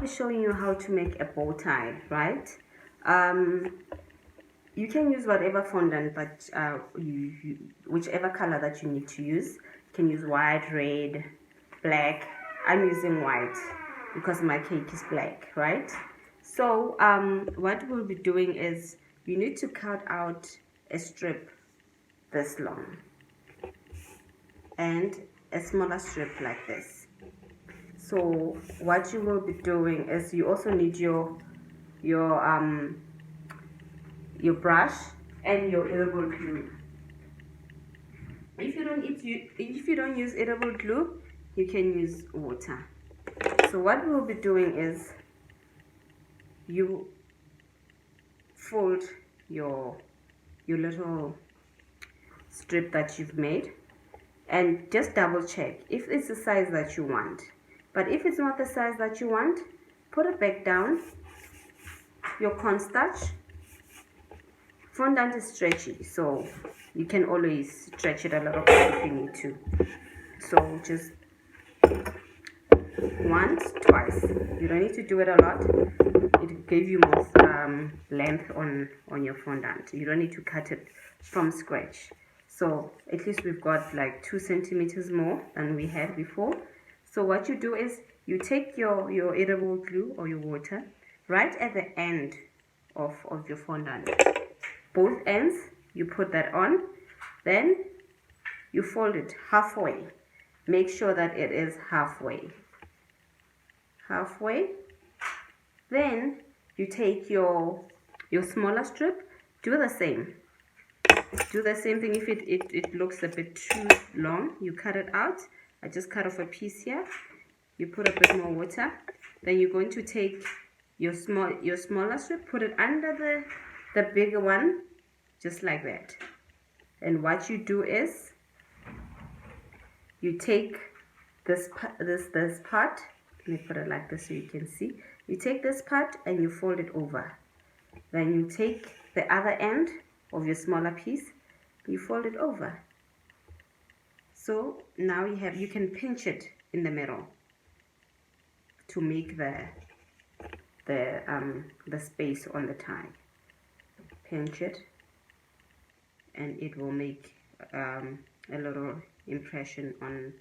be showing you how to make a bow tie, right? You can use whatever fondant, but whichever color that you need to use. You can use white, red, black. I'm using white because my cake is black, right? So what we'll be doing is you need to cut out a strip this long and a smaller strip like this. So what you will be doing is you also need your brush and your edible glue. If you don't use edible glue, you can use water. So what we'll be doing is you fold your little strip that you've made and just double check if it's the size that you want. But if it's not the size that you want, put it back down. Your cornstarch, fondant is stretchy, so you can always stretch it a little bit if you need to. So just once, twice. You don't need to do it a lot. It gives you more length on your fondant. You don't need to cut it from scratch. So at least we've got like 2 centimeters more than we had before. So what you do is you take your edible glue or your water right at the end of your fondant. Both ends, you put that on. Then you fold it halfway. Make sure that it is halfway. Then you take your smaller strip, do the same thing. If it looks a bit too long, you cut it out. I just cut off a piece here. You put a bit more water. Then you're going to take your smaller strip, put it under the bigger one, just like that. And what you do is you take this part. Let me put it like this so you can see. You take this part and you fold it over. Then you take the other end of your smaller piece, you fold it over. So now you can pinch it in the middle to make the space on the tie. Pinch it and it will make a little impression on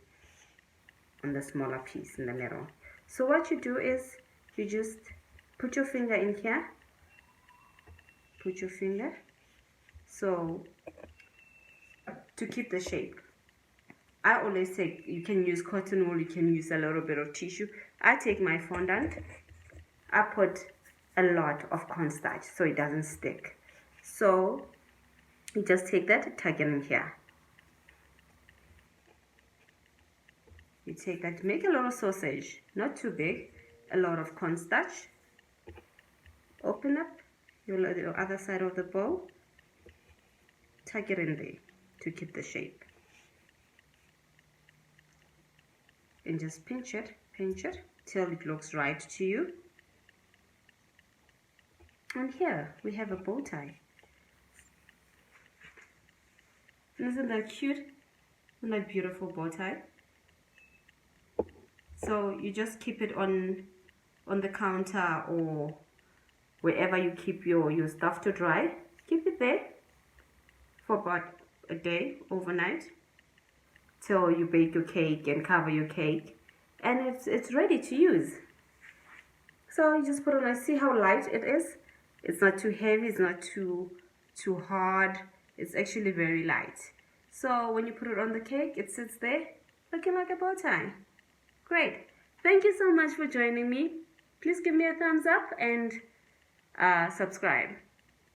the smaller piece in the middle. So what you do is you just put your finger in here. Put your finger so to keep the shape. I always say you can use cotton wool, you can use a little bit of tissue. I take my fondant, I put a lot of cornstarch so it doesn't stick. So you just take that, tuck it in here. You take that, make a little sausage, not too big, a lot of cornstarch. Open up your other side of the bowl, tuck it in there to keep the shape. And just pinch it till it looks right to you. And here we have a bow tie. Isn't that cute? Isn't that beautiful bow tie? So you just keep it on the counter or wherever you keep your stuff to dry. Keep it there for about a day, overnight, till you bake your cake and cover your cake, and it's ready to use. So you just put it on, see how light it is. It's not too heavy, it's not too hard. It's actually very light. So when you put it on the cake, it sits there looking like a bow tie. Great. Thank you so much for joining me. Please give me a thumbs up and subscribe.